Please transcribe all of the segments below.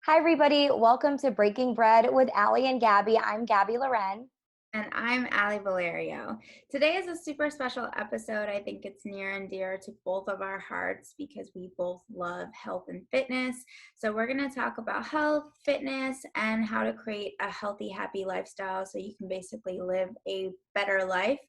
Hi, everybody. Welcome to Breaking Bread with Alie and Gabby. I'm Gabby Loren. And I'm Ali Valerio. Today is a super special episode. I think it's near and dear to both of our hearts because we both love health and fitness. So, we're going to talk about health, fitness, and how to create a healthy, happy lifestyle so you can basically live a better life,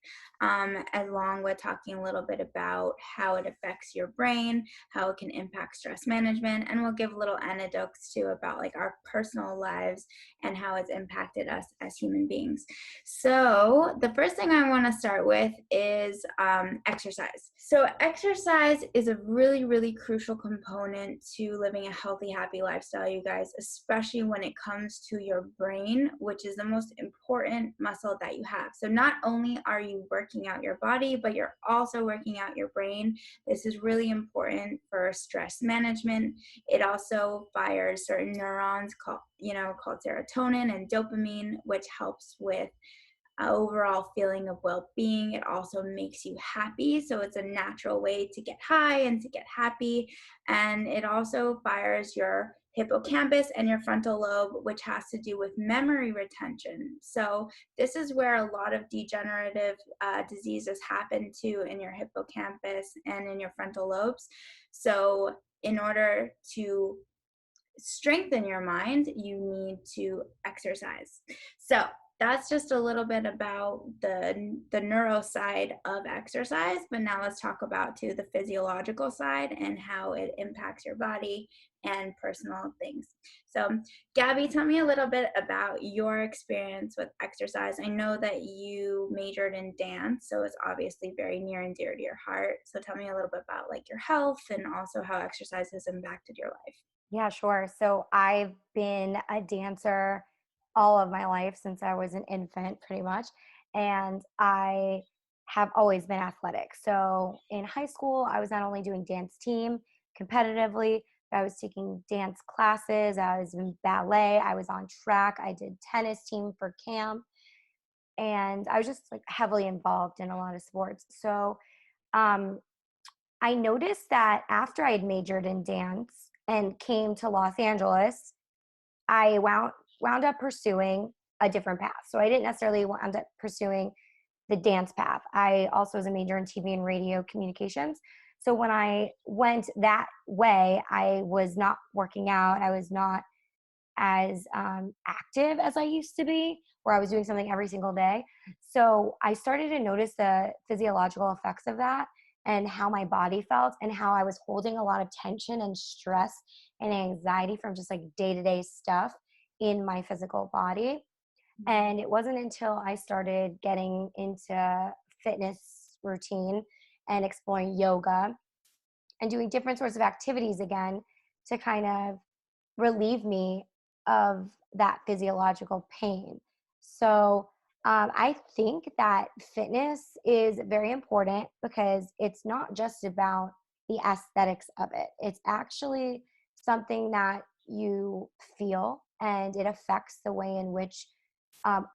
along with talking a little bit about how it affects your brain, how it can impact stress management, and we'll give little anecdotes too about like our personal lives and how it's impacted us as human beings. So, the first thing I want to start with is exercise. So, exercise is a really, really crucial component to living a healthy, happy lifestyle, you guys, especially when it comes to your brain, which is the most important muscle that you have. So, not only are you working out your body, but you're also working out your brain. This is really important for stress management. It also fires certain neurons called serotonin and dopamine, which helps with overall feeling of well-being. It also makes you happy, so it's a natural way to get high and to get happy. And it also fires your hippocampus and your frontal lobe, which has to do with memory retention. So this is where a lot of degenerative diseases happen too, in your hippocampus and in your frontal lobes. So in order to strengthen your mind, you need to exercise. So that's just a little bit about the neuro side of exercise. But now let's talk about too the physiological side and how it impacts your body and personal things. So, Gabby, tell me a little bit about your experience with exercise. I know that you majored in dance, so it's obviously very near and dear to your heart. So tell me a little bit about like your health and also how exercise has impacted your life. Yeah, sure. So I've been a dancer all of my life since I was an infant, pretty much. And I have always been athletic. So in high school, I was not only doing dance team competitively, but I was taking dance classes. I was in ballet. I was on track. I did tennis team for camp. And I was just like heavily involved in a lot of sports. So um, I noticed that after I had majored in dance and came to Los Angeles, I wound up pursuing a different path. So I didn't necessarily wound up pursuing the dance path. I also was a major in TV and radio communications. So when I went that way, I was not working out. I was not as active as I used to be, where I was doing something every single day. So I started to notice the physiological effects of that and how my body felt and how I was holding a lot of tension and stress and anxiety from just like day to day stuff in my physical body. And it wasn't until I started getting into fitness routine and exploring yoga and doing different sorts of activities again to kind of relieve me of that physiological pain. So I think that fitness is very important because it's not just about the aesthetics of it. It's actually something that you feel and it affects the way in which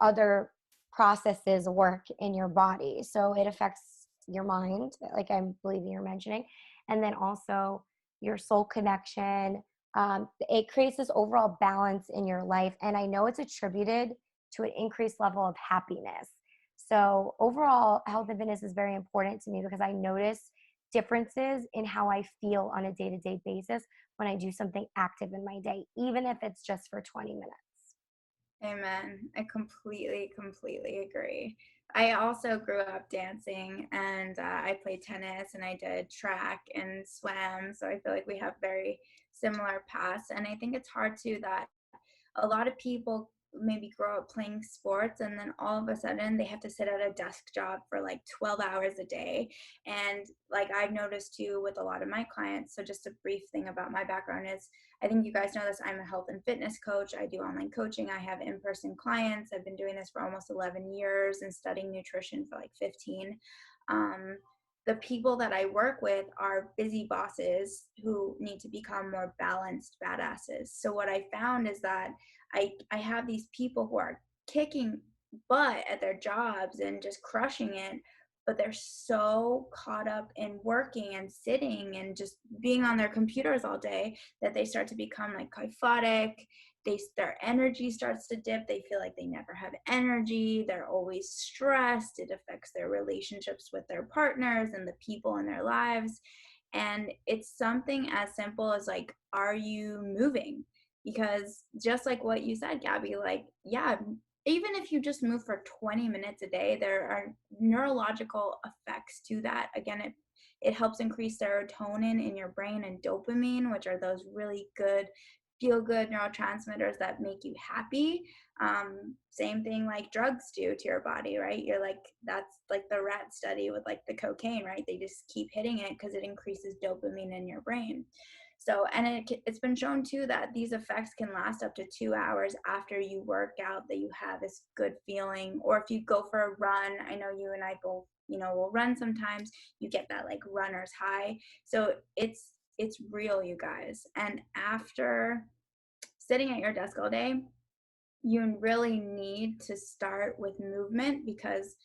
other processes work in your body. So it affects your mind, like I believe you're mentioning, and then also your soul connection. It creates this overall balance in your life. And I know it's attributed to an increased level of happiness. So, overall, health and fitness is very important to me because I notice differences in how I feel on a day to day basis when I do something active in my day, even if it's just for 20 minutes. Amen. I completely agree. I also grew up dancing and I played tennis and I did track and swam. So I feel like we have very similar paths. And I think it's hard too that a lot of people maybe grow up playing sports and then all of a sudden they have to sit at a desk job for like 12 hours a day. And like I've noticed too with a lot of my clients, so just a brief thing about my background is I think you guys know this, I'm a health and fitness coach. I do online coaching. I have in-person clients. I've been doing this for almost 11 years and studying nutrition for like 15. um, the people that I work with are busy bosses who need to become more balanced badasses. So what I found is that I have these people who are kicking butt at their jobs and just crushing it, but they're so caught up in working and sitting and just being on their computers all day that they start to become like kyphotic. Their energy starts to dip. They feel like they never have energy. They're always stressed. It affects their relationships with their partners and the people in their lives. And it's something as simple as like, are you moving? Because just like what you said, Gabby, like, yeah, even if you just move for 20 minutes a day, there are neurological effects to that. Again, it helps increase serotonin in your brain and dopamine, which are those really good, feel good neurotransmitters that make you happy. Same thing like drugs do to your body, right? You're like, that's like the rat study with like the cocaine, right? They just keep hitting it because it increases dopamine in your brain. So, and it's been shown too that these effects can last up to 2 hours after you work out, that you have this good feeling. Or if you go for a run, I know you and I both, will run sometimes, you get that like runner's high. So it's real, you guys. And after sitting at your desk all day, you really need to start with movement, because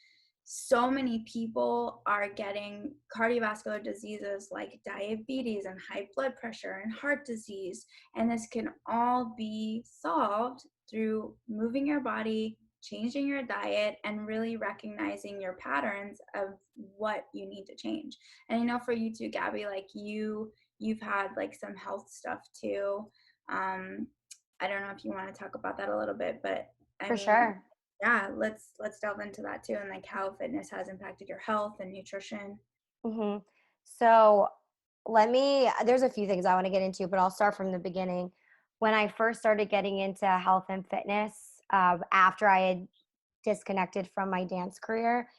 so many people are getting cardiovascular diseases like diabetes and high blood pressure and heart disease. And this can all be solved through moving your body, changing your diet, and really recognizing your patterns of what you need to change. And I know for you too, Gabby, like you've had like some health stuff too. um I don't know if you want to talk about that a little bit, but I For mean, sure. yeah, let's delve into that too, and like how fitness has impacted your health and nutrition. hmm So there's a few things I want to get into, but I'll start from the beginning. When I first started getting into health and fitness, after I had disconnected from my dance career,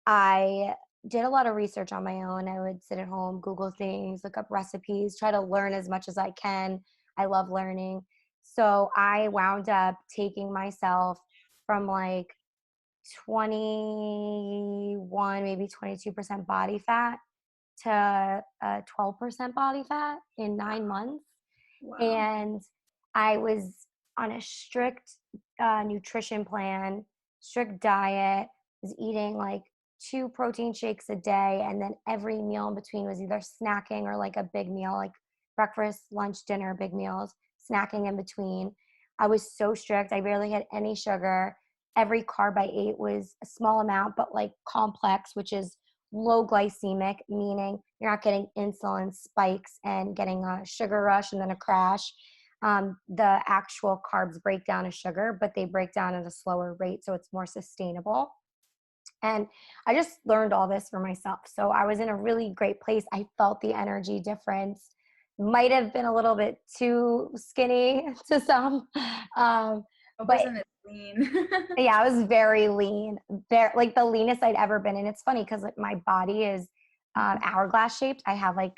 I did a lot of research on my own. I would sit at home, Google things, look up recipes, try to learn as much as I can. I love learning. So I wound up taking myself from like 21, maybe 22% body fat to 12% body fat in 9 months. Wow. And I was on a strict nutrition plan, strict diet, was eating like two protein shakes a day. And then every meal in between was either snacking or like a big meal, like breakfast, lunch, dinner, big meals, snacking in between. I was so strict. I barely had any sugar. Every carb I ate was a small amount, but like complex, which is low glycemic, meaning you're not getting insulin spikes and getting a sugar rush and then a crash. The actual carbs break down as sugar, but they break down at a slower rate, so it's more sustainable. And I just learned all this for myself. So I was in a really great place. I felt the energy difference. Might have been a little bit too skinny to some, What but percent is lean? yeah, I was very lean, very like the leanest I'd ever been. And it's funny because like my body is hourglass shaped. I have like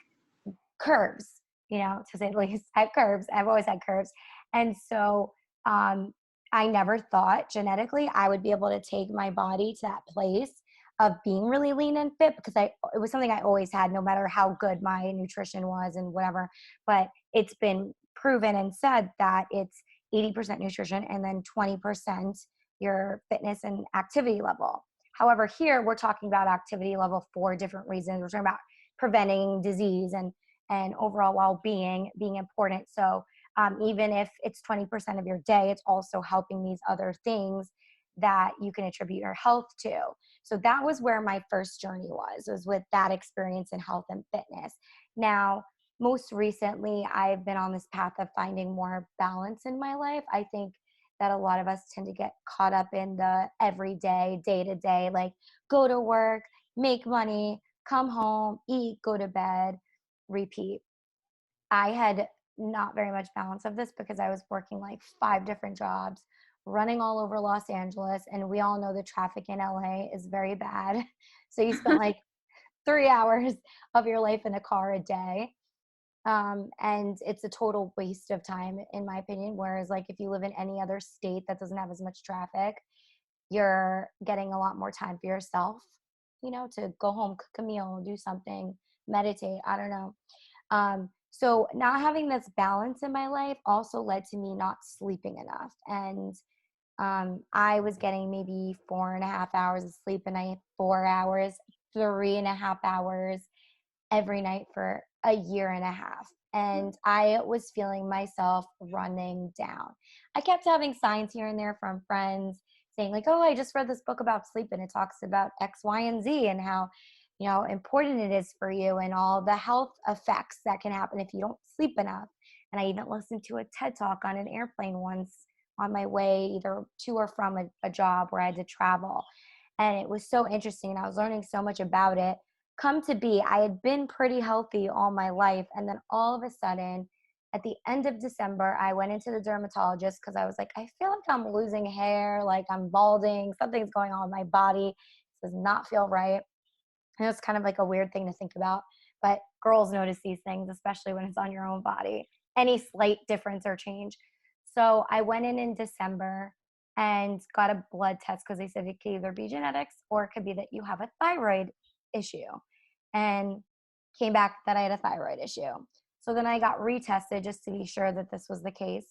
curves, to say the least. I have curves. I've always had curves. And so um, I never thought genetically I would be able to take my body to that place of being really lean and fit, because it was something I always had, no matter how good my nutrition was and whatever. But it's been proven and said that it's 80% nutrition and then 20% your fitness and activity level. However, here we're talking about activity level for different reasons. We're talking about preventing disease and overall well-being being important. So even if it's 20% of your day, it's also helping these other things that you can attribute your health to. So that was where my first journey was with that experience in health and fitness. Now, most recently, I've been on this path of finding more balance in my life. I think that a lot of us tend to get caught up in the everyday, day to day, like go to work, make money, come home, eat, go to bed, repeat. I had not very much balance of this because I was working like 5 different jobs, running all over Los Angeles. And we all know the traffic in LA is very bad. So you spent like 3 hours of your life in a car a day. And it's a total waste of time, in my opinion. Whereas, like, if you live in any other state that doesn't have as much traffic, you're getting a lot more time for yourself, to go home, cook a meal, do something, meditate. I don't know. So not having this balance in my life also led to me not sleeping enough. And I was getting maybe 4.5 hours of sleep a night, 4 hours, 3.5 hours every night for a year and a half. And I was feeling myself running down. I kept having signs here and there from friends saying, like, oh, I just read this book about sleep and it talks about X, Y, and Z and how, important it is for you and all the health effects that can happen if you don't sleep enough. And I even listened to a TED talk on an airplane once on my way either to or from a job where I had to travel. And it was so interesting. And I was learning so much about it. Come to be, I had been pretty healthy all my life. And then all of a sudden, at the end of December, I went into the dermatologist because I was like, I feel like I'm losing hair, like I'm balding, something's going on with my body. This does not feel right. And it's kind of like a weird thing to think about. But girls notice these things, especially when it's on your own body, any slight difference or change. So I went in December and got a blood test because they said it could either be genetics or it could be that you have a thyroid issue. And came back that I had a thyroid issue. So then I got retested just to be sure that this was the case.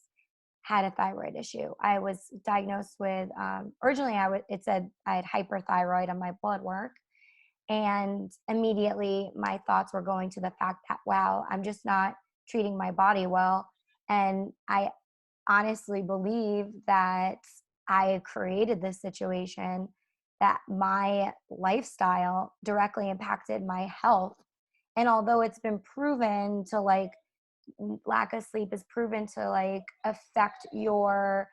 Had a thyroid issue. I was diagnosed with originally it said I had hyperthyroid on my blood work, and immediately my thoughts were going to the fact that, wow, I'm just not treating my body well. And I honestly believe that I created this situation, that my lifestyle directly impacted my health. And although it's been proven to lack of sleep is proven to affect your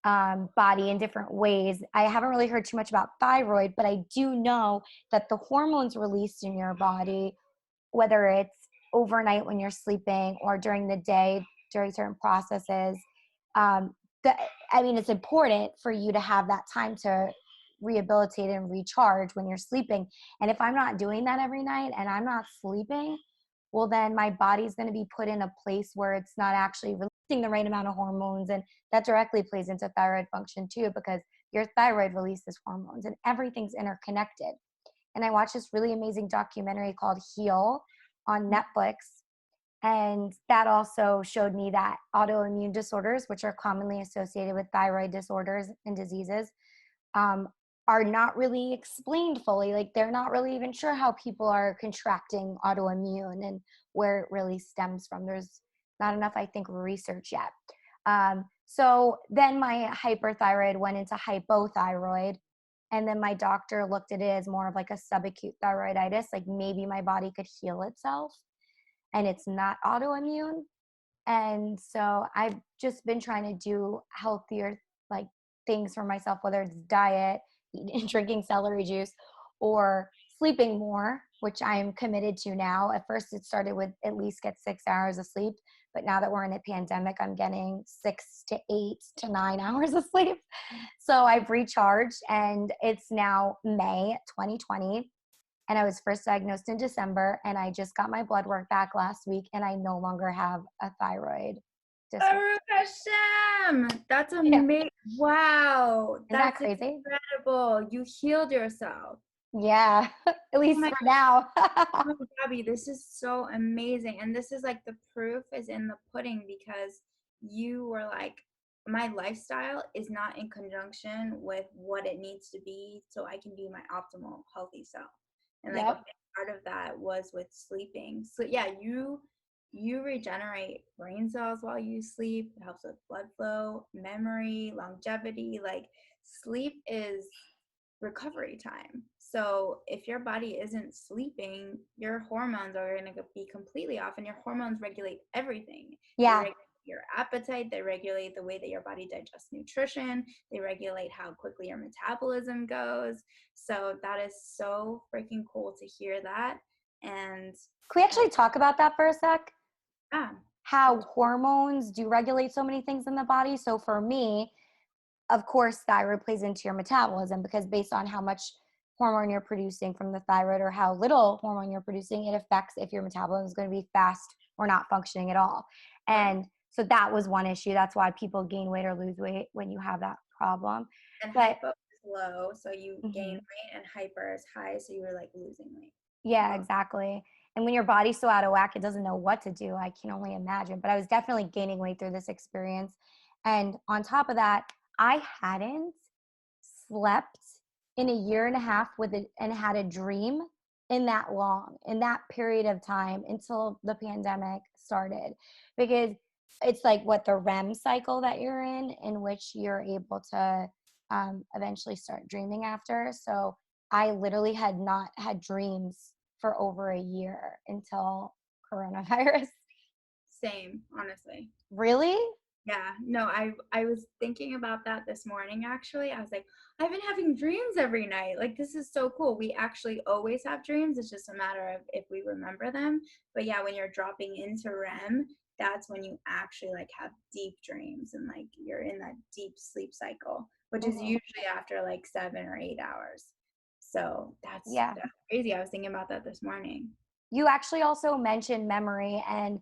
body in different ways. I haven't really heard too much about thyroid, but I do know that the hormones released in your body, whether it's overnight when you're sleeping or during the day during certain processes, um, the, I mean, it's important for you to have that time to rehabilitate and recharge when you're sleeping. And if I'm not doing that every night and I'm not sleeping, well, then my body's going to be put in a place where it's not actually releasing the right amount of hormones. And that directly plays into thyroid function too, because your thyroid releases hormones and everything's interconnected. And I watched this really amazing documentary called Heal on Netflix. And that also showed me that autoimmune disorders, which are commonly associated with thyroid disorders and diseases, um, are not really explained fully. Like they're not really even sure how people are contracting autoimmune and where it really stems from. There's not enough, I think, research yet. So then my hyperthyroid went into hypothyroid. And then my doctor looked at it as more of like a subacute thyroiditis, like maybe my body could heal itself and it's not autoimmune. And so I've just been trying to do healthier like things for myself, whether it's diet, eating, drinking celery juice, or sleeping more, which I'm committed to now. At first it started with at least get 6 hours of sleep, but now that we're in a pandemic, I'm getting 6 to 8 to 9 hours of sleep. So I've recharged, and it's now May 2020, and I was first diagnosed in December, and I just got my blood work back last week, and I no longer have a thyroid disorder. Baruch Hashem. That's Yeah. amazing. Wow. Isn't that That's crazy? incredible. You healed yourself. Yeah, at Oh least my for now. God, Gabby, this is so amazing. And this is like the proof is in the pudding because you were like, my lifestyle is not in conjunction with what it needs to be so I can be my optimal healthy self. And like a Yep. big part of that was with sleeping. So yeah, you regenerate brain cells while you sleep. It helps with blood flow, memory, longevity. Like sleep is recovery time. So if your body isn't sleeping, your hormones are going to be completely off, and your hormones regulate everything. They Yeah. regulate your appetite, they regulate the way that your body digests nutrition, they regulate how quickly your metabolism goes. So that is so freaking cool to hear that. And Can we actually talk about that for a sec? yeah, How hormones do regulate so many things in the body. So for me, of course, thyroid plays into your metabolism because based on how much hormone you're producing from the thyroid or how little hormone you're producing, it affects if your metabolism is going to be fast or not functioning at all. right. And so that was one issue. That's why people gain weight or lose weight when you have that problem. And But hypo is low, so you gain mhm, weight, and hyper is high, so you were like losing weight. yeah, Both. exactly. And when your body's so out of whack, it doesn't know what to do. I can only imagine. But I was definitely gaining weight through this experience. And on top of that, I hadn't slept in a year and a half and had a dream in that long, in that period of time until the pandemic started. Because it's like what the REM cycle that you're in which you're able to eventually start dreaming after. So I literally had not had dreams for over a year until coronavirus. Same, honestly. Really? Yeah, no, I was thinking about that this morning actually. I was like, I've been having dreams every night. Like this is so cool. We actually always have dreams. It's just a matter of if we remember them. But yeah, when you're dropping into REM, that's when you actually like have deep dreams and like you're in that deep sleep cycle, which is Mhm. usually after like 7 or 8 hours. So Yeah. that's crazy. I was thinking about that this morning. You actually also mentioned memory, and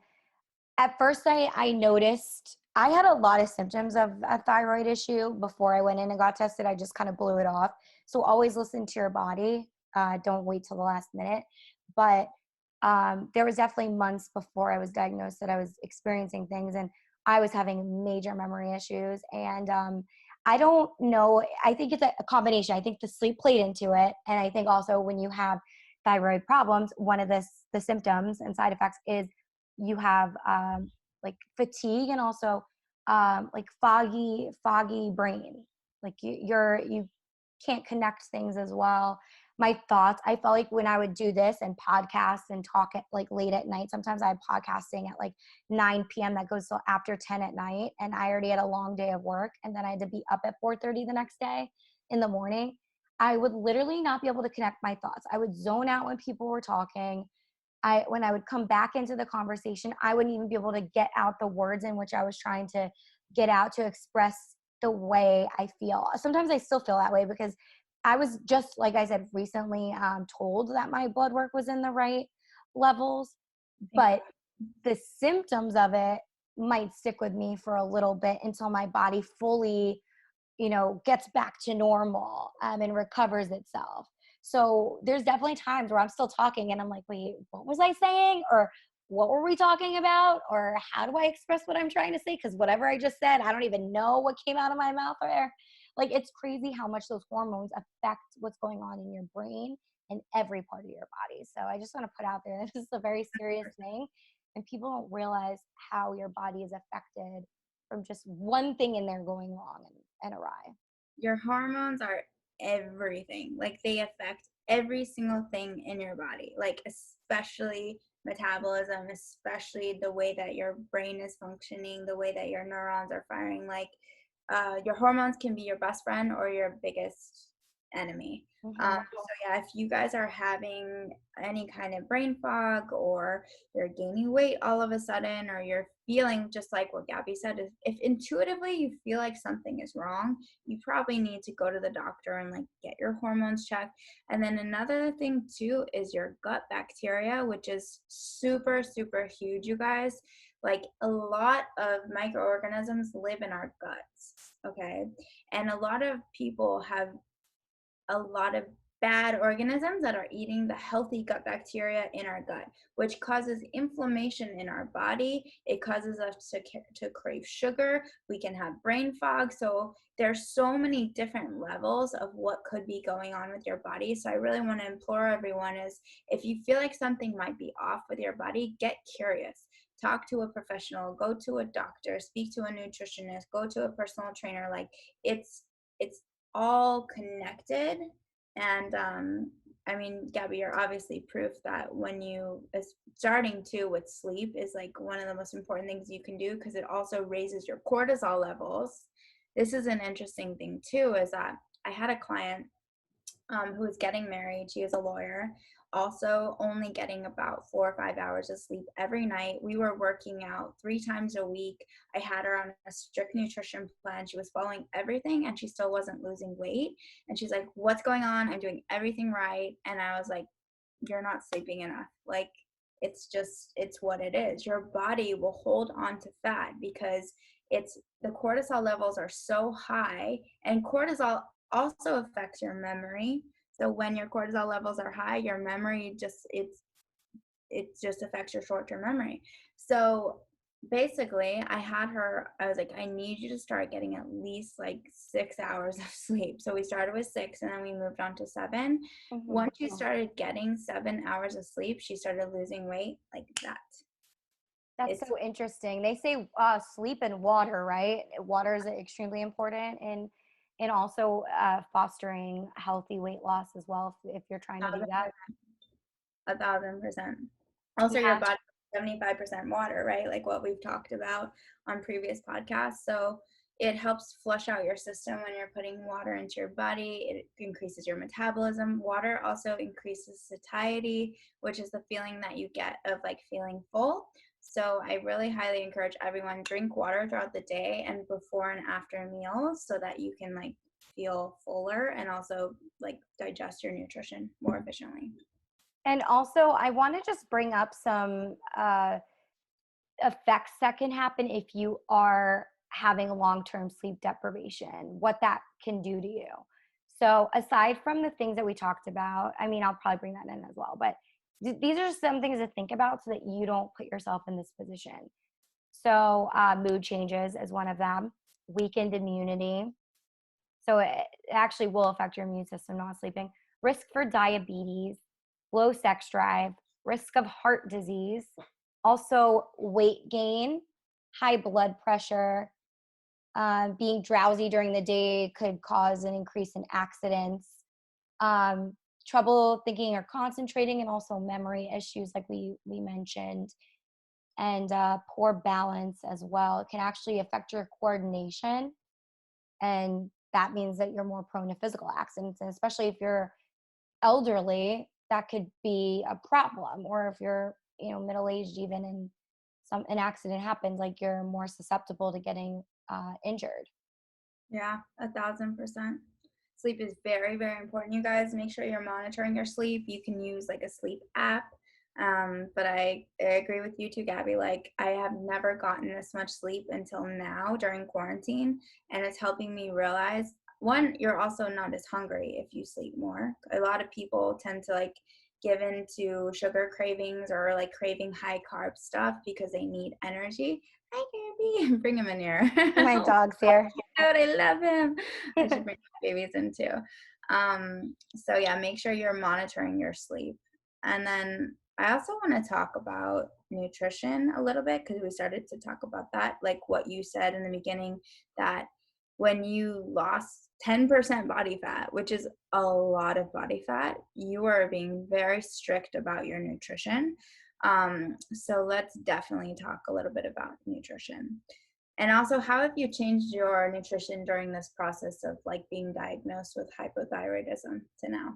at first I noticed I had a lot of symptoms of a thyroid issue before I went in and got tested. I just kind of blew it off. So always listen to your body. Don't wait till the last minute. But there was definitely months before I was diagnosed that I was experiencing things, and I was having major memory issues. And I don't know. I think it's a combination. I think the sleep played into it, and I think also when you have thyroid problems, one of the symptoms and side effects is you have like fatigue and also like foggy brain. Like you can't connect things as well. My thoughts, I felt like when I would do this and podcast and talk at like late at night, sometimes I had podcasting at like 9 p.m. that goes till after 10 at night, and I already had a long day of work, and then I had to be up at 4:30 the next day in the morning. I would literally not be able to connect my thoughts. I would zone out when people were talking. When I would come back into the conversation, I wouldn't even be able to get out the words in which I was trying to get out to express the way I feel. Sometimes I still feel that way because I was just, like I said, recently told that my blood work was in the right levels, Thank but God. the symptoms of it might stick with me for a little bit until my body fully gets back to normal and recovers itself. So there's definitely times where I'm still talking and I'm like, wait, what was I saying? Or what were we talking about? Or how do I express what I'm trying to say? Because whatever I just said, I don't even know what came out of my mouth there. Like, it's crazy how much those hormones affect what's going on in your brain and every part of your body. So I just want to put out there that this is a very serious thing. And people don't realize how your body is affected from just one thing in there going wrong and awry. Your hormones are everything. Like they affect every single thing in your body, like especially metabolism, especially the way that your brain is functioning, the way that your neurons are firing. Like your hormones can be your best friend or your biggest enemy. Mm-hmm. So yeah, if you guys are having any kind of brain fog or you're gaining weight all of a sudden or you're feeling just like what Gabby said, if intuitively you feel like something is wrong, you probably need to go to the doctor and like get your hormones checked. And then another thing too is your gut bacteria, which is super, super huge, you guys. Like a lot of microorganisms live in our guts, okay? And a lot of people have a lot of bad organisms that are eating the healthy gut bacteria in our gut, which causes inflammation in our body. It causes us to crave sugar. We can have brain fog. So there's so many different levels of what could be going on with your body. So I really want to implore everyone is if you feel like something might be off with your body, get curious. Talk to a professional, go to a doctor, speak to a nutritionist, go to a personal trainer. Like it's all connected. And I mean, Gabby, you're obviously proof that when you starting to with sleep is like one of the most important things you can do because it also raises your cortisol levels. This is an interesting thing too, is that I had a client who was getting married. She is a lawyer, also only getting about 4 or 5 hours of sleep every night. We were working out 3 times a week. I had her on a strict nutrition plan. She was following everything and she still wasn't losing weight. And she's like, what's going on? I'm doing everything right. And I was like, you're not sleeping enough. Like, it's what it is. Your body will hold on to fat because it's the cortisol levels are so high, and cortisol also affects your memory. So when your cortisol levels are high, your memory just it just affects your short-term memory. So basically, I was like, I need you to start getting at least like 6 hours of sleep. So we started with six and then we moved on to seven. Mhm. Once she started getting 7 hours of sleep, she started losing weight like that. That's It's so interesting. They say sleep and water, right? Water is extremely important in also fostering healthy weight loss as well if you're trying to do that. 1,000%. Also, your Yeah. body is 75% water, right? Like what we've talked about on previous podcasts. So it helps flush out your system when you're putting water into your body. It increases your metabolism. Water also increases satiety, which is the feeling that you get of like feeling full. So I really highly encourage everyone drink water throughout the day and before and after meals so that you can like feel fuller and also like digest your nutrition more efficiently. And also, I want to just bring up some effects that can happen if you are having long-term sleep deprivation, what that can do to you. So aside from the things that we talked about, I mean, I'll probably bring that in as well, but these are some things to think about so that you don't put yourself in this position. So mood changes is one of them, weakened immunity. So it actually will affect your immune system not sleeping. Risk for diabetes, low sex drive, risk of heart disease, also weight gain, high blood pressure, being drowsy during the day could cause an increase in accidents, um, trouble thinking or concentrating, and also memory issues, like we mentioned, and poor balance as well. It can actually affect your coordination, and that means that you're more prone to physical accidents, and especially if you're elderly, that could be a problem. Or if you're, middle aged, even, and an accident happens, like you're more susceptible to getting injured. Yeah, 1,000%. Sleep is very, very important. You guys make sure you're monitoring your sleep. You can use like a sleep app. But I agree with you too, Gabby. Like I have never gotten this much sleep until now during quarantine, and it's helping me realize one, you're also not as hungry if you sleep more. A lot of people tend to like give in to sugar cravings or like craving high carb stuff because they need energy. Hi, Gabby. Bring him in here. My dog's here. Cute. I love him. I should bring my babies in too. So yeah, make sure you're monitoring your sleep. And then I also want to talk about nutrition a little bit because we started to talk about that, like what you said in the beginning, that when you lost 10% body fat, which is a lot of body fat, you are being very strict about your nutrition. So let's definitely talk a little bit about nutrition. And also, how have you changed your nutrition during this process of like being diagnosed with hypothyroidism to now?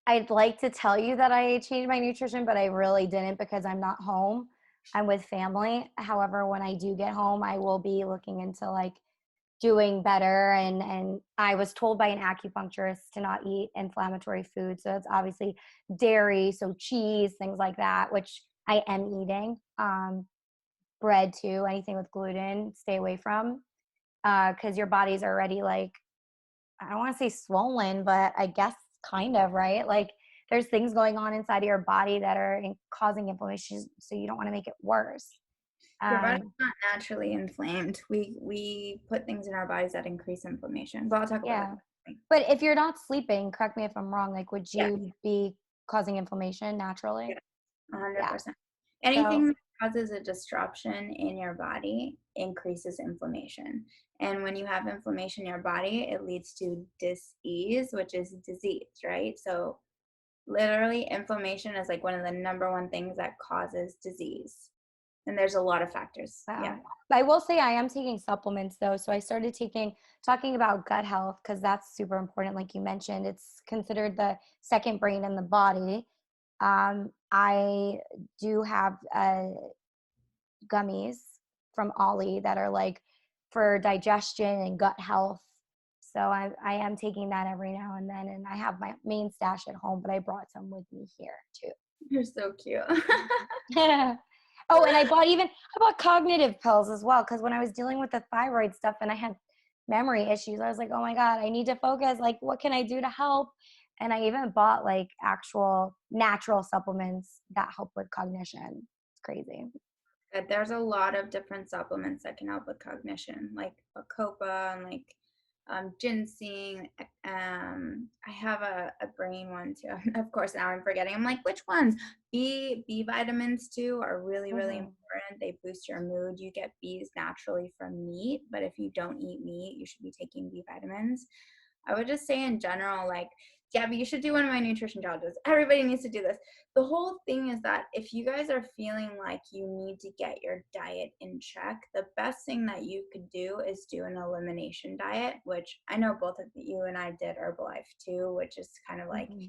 I'd like to tell you that I changed my nutrition, but I really didn't because I'm not home. I'm with family. However, when I do get home, I will be looking into like doing better, and I was told by an acupuncturist to not eat inflammatory food. So it's obviously dairy, so cheese, things like that, which I am eating. Bread too, anything with gluten, stay away from, because your body's already like, I don't want to say swollen, but I guess kind of, right? Like there's things going on inside of your body that are causing inflammation, so you don't want to make it worse. Your body's Um, not naturally inflamed. We put things in our bodies that increase inflammation. But I'll talk about yeah. that. But if you're not sleeping, correct me if I'm wrong, like would Yeah, you be causing inflammation naturally? yeah, Yeah. 100%. So, Anything that causes a disruption in your body increases inflammation. And when you have inflammation in your body, it leads to dis-ease, which is disease, right? So literally inflammation is like one of the number one things that causes disease. And there's a lot of factors. Yeah. wow. I will say I am taking supplements though. So I started talking about gut health because that's super important. Like you mentioned, it's considered the second brain in the body. I do have gummies from Ollie that are like for digestion and gut health. So I am taking that every now and then, and I have my main stash at home, but I brought some with me here too. You're so cute. Yeah. Oh, and I bought cognitive pills as well because when I was dealing with the thyroid stuff and I had memory issues, I was like, oh my God, I need to focus. Like, what can I do to help? And I even bought like actual natural supplements that help with cognition. It's crazy. Good. There's a lot of different supplements that can help with cognition, like bacopa and like ginseng. I have a brain one too. Of course, now I'm forgetting. I'm like, which ones? B vitamins too are really really Hmm. important. They boost your mood. You get B's naturally from meat, but if you don't eat meat, you should be taking B vitamins. I would just say in general, like, Gabby, you should do one of my nutrition challenges. Everybody needs to do this. The whole thing is that if you guys are feeling like you need to get your diet in check, the best thing that you could do is do an elimination diet, which I know both of you and I did Herbalife too, which is kind of like, Hmm.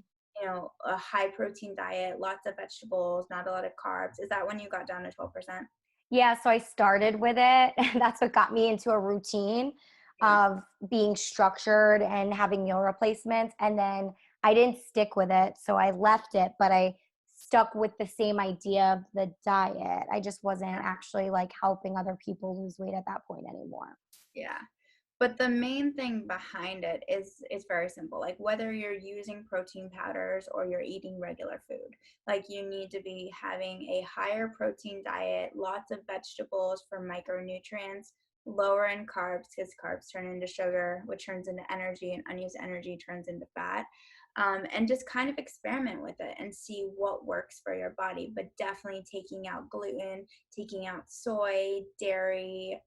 a high protein diet, lots of vegetables, not a lot of carbs. Is that when you got down to 12%? Yeah, so I started with it. That's what got me into a routine Yeah. of being structured and having meal replacements. And then I didn't stick with it. So I left it, but I stuck with the same idea of the diet. I just wasn't actually like helping other people lose weight at that point anymore. Yeah. But the main thing behind it is very simple. Like whether you're using protein powders or you're eating regular food, like you need to be having a higher protein diet, lots of vegetables for micronutrients, lower in carbs because carbs turn into sugar, which turns into energy, and unused energy turns into fat. And just kind of experiment with it and see what works for your body. But definitely taking out gluten, taking out soy, dairy,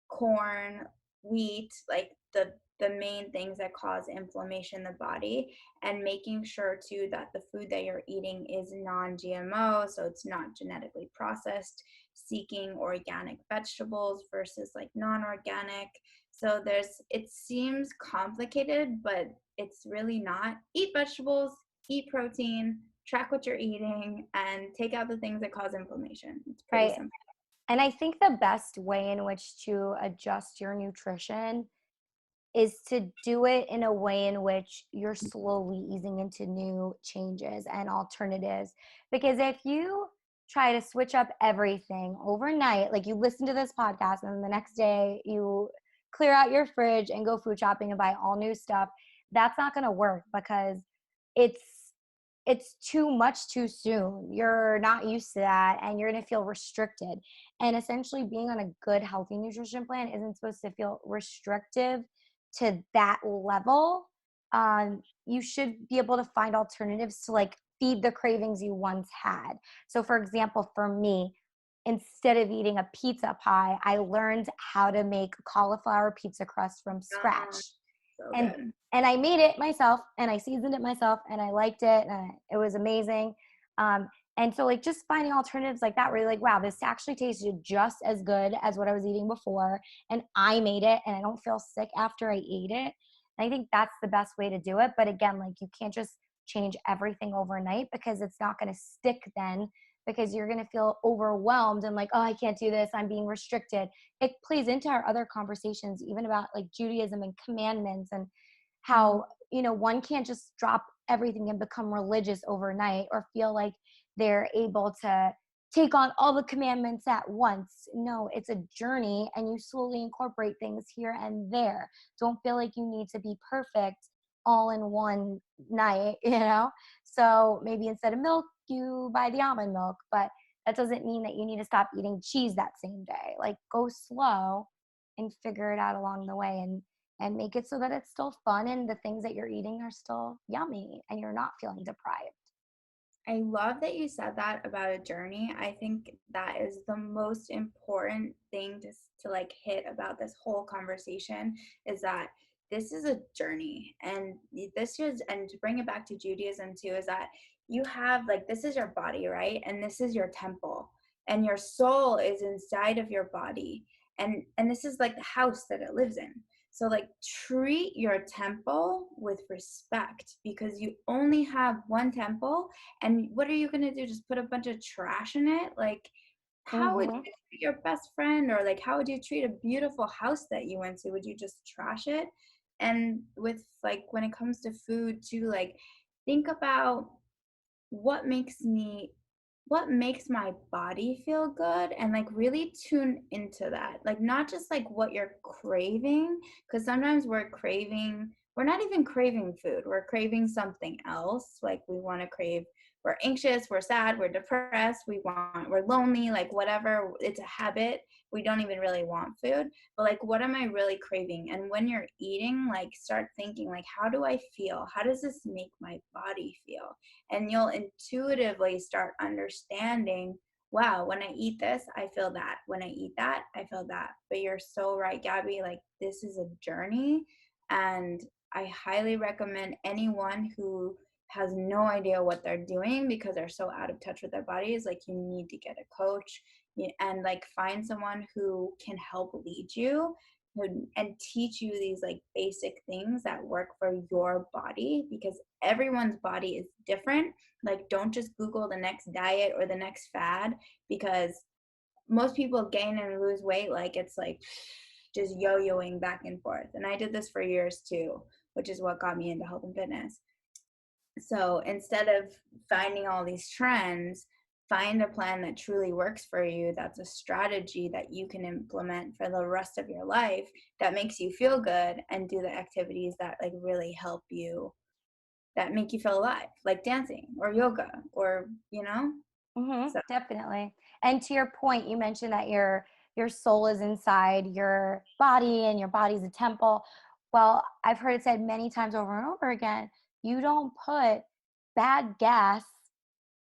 corn, wheat, like the main things that cause inflammation in the body, and making sure too that the food that you're eating is non-GMO, so it's not genetically processed, seeking organic vegetables versus like non-organic. So it seems complicated, but it's really not. Eat vegetables, eat protein, track what you're eating, and take out the things that cause inflammation. It's pretty Right. simple. And I think the best way in which to adjust your nutrition is to do it in a way in which you're slowly easing into new changes and alternatives. Because if you try to switch up everything overnight, like you listen to this podcast and then the next day you clear out your fridge and go food shopping and buy all new stuff, that's not going to work because it's it's too much too soon. You're not used to that and you're going to feel restricted. And essentially being on a good healthy nutrition plan isn't supposed to feel restrictive to that level. You should be able to find alternatives to like feed the cravings you once had. So for example, for me, instead of eating a pizza pie, I learned how to make cauliflower pizza crust from Oh, scratch. so and good. and I made it myself and I seasoned it myself and I liked it and it was amazing. Um, and so like just finding alternatives like that where you're like, wow, this actually tasted just as good as what I was eating before and I made it and I don't feel sick after I ate it. And I think that's the best way to do it. But again, like you can't just change everything overnight because it's not going to stick then because you're going to feel overwhelmed and like, oh, I can't do this. I'm being restricted. It plays into our other conversations, even about like Judaism and commandments and Mhm. how, one can't just drop everything and become religious overnight or feel like they're able to take on all the commandments at once. No, it's a journey and you slowly incorporate things here and there. Don't feel like you need to be perfect all in one night, So maybe instead of milk, you buy the almond milk, but that doesn't mean that you need to stop eating cheese that same day. Like go slow and figure it out along the way and make it so that it's still fun and the things that you're eating are still yummy and you're not feeling deprived. I love that you said that about a journey. I think that is the most important thing to like hit about this whole conversation is that this is a journey, and this is, and to bring it back to Judaism too, is that you have like, this is your body, right? And this is your temple, and your soul is inside of your body. And this is like the house that it lives in. So like treat your temple with respect because you only have one temple, and what are you going to do? Just put a bunch of trash in it? Like, how would Mm-hmm. you treat your best friend? Or like, how would you treat a beautiful house that you went to? Would you just trash it? And with like, when it comes to food too, like, think about what makes me what makes my body feel good, and like really tune into that, like not just like what you're craving, because sometimes we're not even craving food, we're craving something else. Like we want to crave, we're anxious, we're sad, we're depressed, we're lonely, like whatever, it's a habit. We don't even really want food, but like, what am I really craving? And when you're eating, like, start thinking, like, how do I feel? How does this make my body feel? And you'll intuitively start understanding, wow, when I eat this, I feel that. When I eat that, I feel that. But you're so right, Gabby. Like, this is a journey. And I highly recommend anyone who has no idea what they're doing because they're so out of touch with their bodies, like, you need to get a coach and like find someone who can help lead you and teach you these like basic things that work for your body, because everyone's body is different. Like, don't just Google the next diet or the next fad, because most people gain and lose weight like it's like just yo-yoing back and forth. And I did this for years too, which is what got me into health and fitness. So instead of finding all these trends, find a plan that truly works for you. That's a strategy that you can implement for the rest of your life that makes you feel good, and do the activities that like really help you, that make you feel alive, like dancing or yoga or, so Definitely. And to your point, you mentioned that your soul is inside your body and your body's a temple. Well, I've heard it said many times over and over again, you don't put bad gas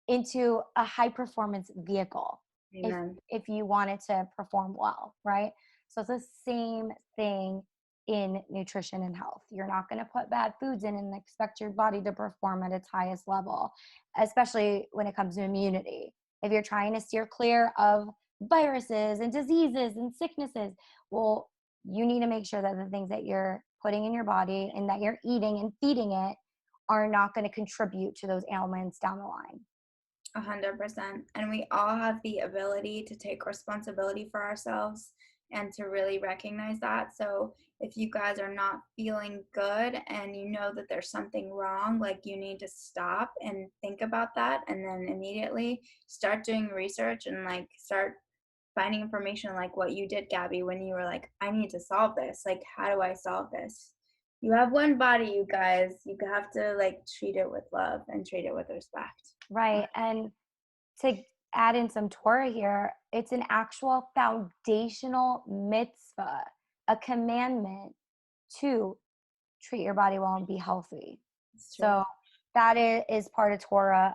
into a high performance vehicle if amen. if you want it to perform well, right? So it's the same thing in nutrition and health. You're not going to put bad foods in and expect your body to perform at its highest level, especially when it comes to immunity. If you're trying to steer clear of viruses and diseases and sicknesses, well, you need to make sure that the things that you're putting in your body and that you're eating and feeding it are not going to contribute to those ailments down the line. 100%. And we all have the ability to take responsibility for ourselves and to really recognize that. So if you guys are not feeling good and you know that there's something wrong, like, you need to stop and think about that, and then immediately start doing research and like start finding information like what you did, Gabby, when you were like, I need to solve this. Like, how do I solve this? You have one body, you guys. You have to like treat it with love and treat it with respect. Right. And to add in some Torah here, it's an actual foundational mitzvah, a commandment to treat your body well and be healthy. It's true. So that is part of Torah.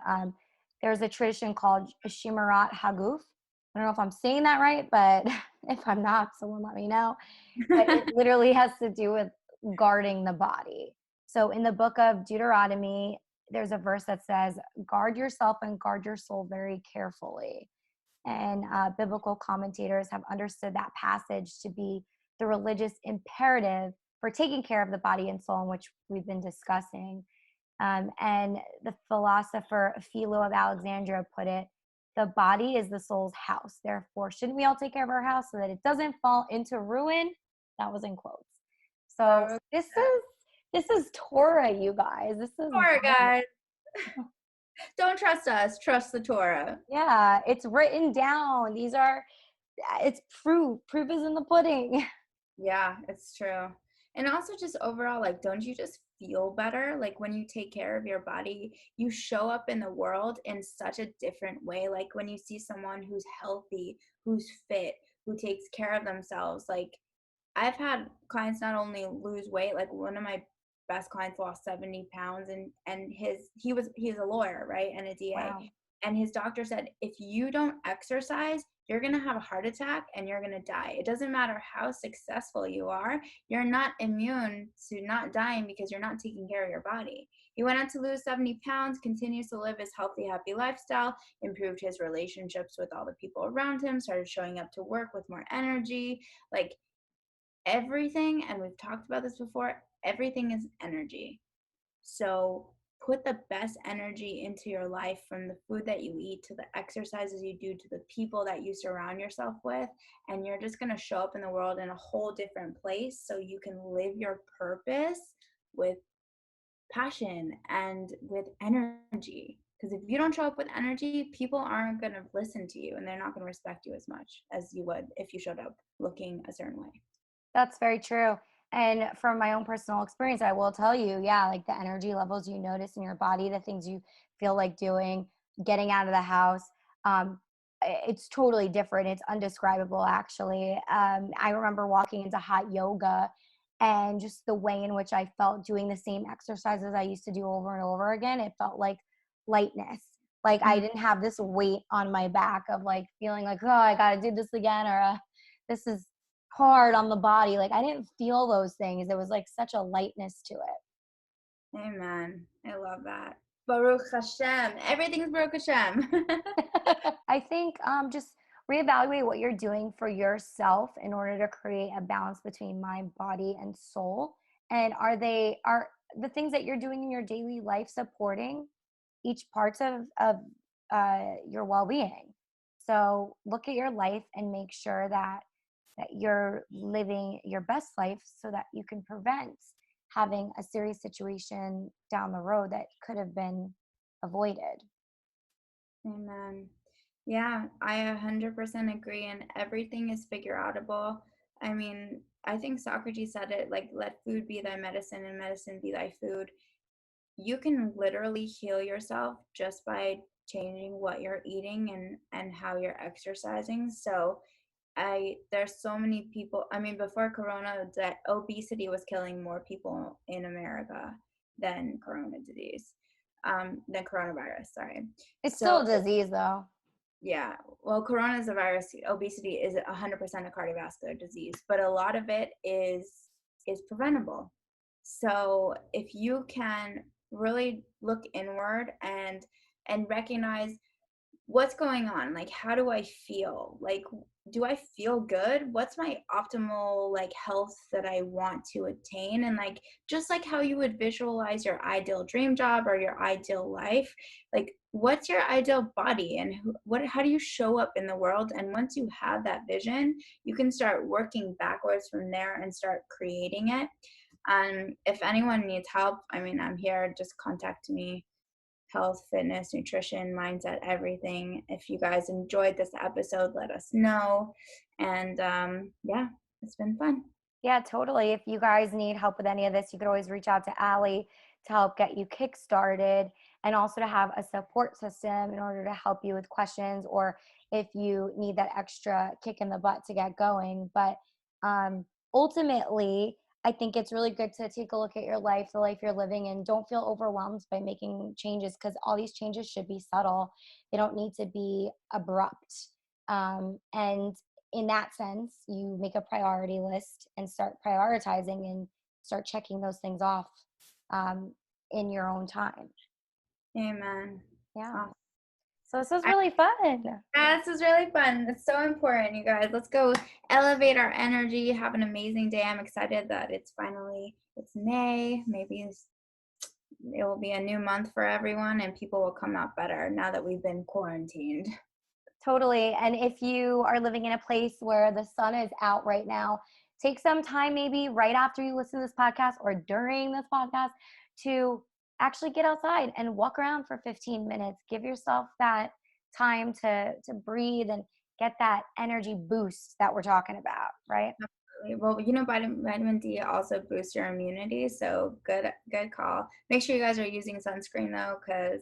There's a tradition called Shimarat Haguf. I don't know if I'm saying that right, but if I'm not, someone let me know. But it literally has to do with guarding the body. So in the book of Deuteronomy, there's a verse that says, guard yourself and guard your soul very carefully. And biblical commentators have understood that passage to be the religious imperative for taking care of the body and soul, in which we've been discussing. And the philosopher Philo of Alexandria put it, the body is the soul's house. Therefore, shouldn't we all take care of our house so that it doesn't fall into ruin? That was in quotes. So this is Torah, you guys. This is Torah, Bible. guys. Don't trust us. Trust the Torah. Yeah, it's written down. It's proof. Proof is in the pudding. Yeah, it's true. And also, just overall, like, don't you just feel better? Like, when you take care of your body, you show up in the world in such a different way. Like, when you see someone who's healthy, who's fit, who takes care of themselves, like, I've had clients not only lose weight, like one of my best clients lost 70 pounds, and he's a lawyer, right? And a DA. Wow. And his doctor said, if you don't exercise, you're going to have a heart attack and you're going to die. It doesn't matter how successful you are. You're not immune to not dying because you're not taking care of your body. He went on to lose 70 pounds, continues to live his healthy, happy lifestyle, improved his relationships with all the people around him, started showing up to work with more energy. Like, everything, and we've talked about this before, everything is energy. So put the best energy into your life, from the food that you eat to the exercises you do to the people that you surround yourself with, and you're just going to show up in the world in a whole different place, so you can live your purpose with passion and with energy. Because if you don't show up with energy, people aren't going to listen to you, and they're not going to respect you as much as you would if you showed up looking a certain way. That's very true. And from my own personal experience, I will tell you, yeah, like the energy levels you notice in your body, the things you feel like doing. getting out of the house. Um, it's totally different. It's undescribable, actually. I remember walking into hot yoga and just the way in which I felt doing the same exercises I used to do over and over again. It felt like lightness. Like I Mm. didn't have this weight on my back of like feeling like, oh, I got to do this again, or this is hard on the body. Like I didn't feel those things. There was like such a lightness to Amen. I love that. Baruch Hashem. Everything's Baruch Hashem. it. I think just reevaluate what you're doing for yourself in order to create a balance between mind, body, and soul. And are the things that you're doing in your daily life supporting each parts of your well-being? So look at your life and make sure that you're living your best life so that you can prevent having a serious situation down the road that could have been avoided. Amen. Yeah, I 100% agree. And everything is figure outable. I mean, I think Socrates said it like, let food be thy medicine and medicine be thy food. You can literally heal yourself just by changing what you're eating and how you're exercising. So there's so many people. I mean, before corona, that obesity was killing more people in America than than coronavirus, sorry. It's So still a disease, though. yeah, well, corona is a virus. Obesity is 100% a cardiovascular disease, but a lot of it is preventable. So if you can really look inward and recognize what's going on, like how do I feel, like do I feel good, what's my optimal like health that I want to attain, and like just like how you would visualize your ideal dream job or your ideal life, like what's your ideal body and how do you show up in the world, and once you have that vision you can start working backwards from there and start creating it. If anyone needs help, I mean, I'm here, just contact me. Health, fitness, nutrition, mindset, everything. If you guys enjoyed this episode, let us know. And yeah, it's been fun. Yeah, totally. If you guys need help with any of this, you could always reach out to Alie to help get you kick-started and also to have a support system in order to help you with questions or if you need that extra kick in the butt to get going. But um, ultimately, I think it's really good to take a look at your life, the life you're living, and don't feel overwhelmed by making changes because all these changes should be subtle. They don't need to be abrupt. And in that sense, you make a priority list and start prioritizing and start checking those things off um, in your own time. Amen. Yeah. Awesome. So this was really fun. Yeah, this is really fun. It's so important, you guys. Let's go elevate our energy. Have an amazing day. I'm excited that it's May. Maybe it will be a new month for everyone and people will come out better now that we've been quarantined. Totally. And if you are living in a place where the sun is out right now, take some time, maybe right after you listen to this podcast or during this podcast, to actually get outside and walk around for 15 minutes. Give yourself that time to breathe and get that energy boost that we're talking about, right? Absolutely. Well, you know, vitamin D also boosts your immunity, so good call. Make sure you guys are using sunscreen though, because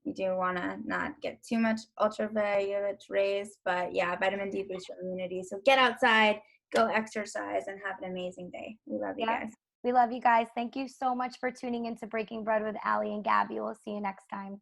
you do want to not get too much ultraviolet rays. But yeah, vitamin D boosts your immunity. So get outside, go exercise, and have an amazing day. We love you Yeah. guys. We love you guys. Thank you so much for tuning in to Breaking Bread with Alie and Gabby. We'll see you next time.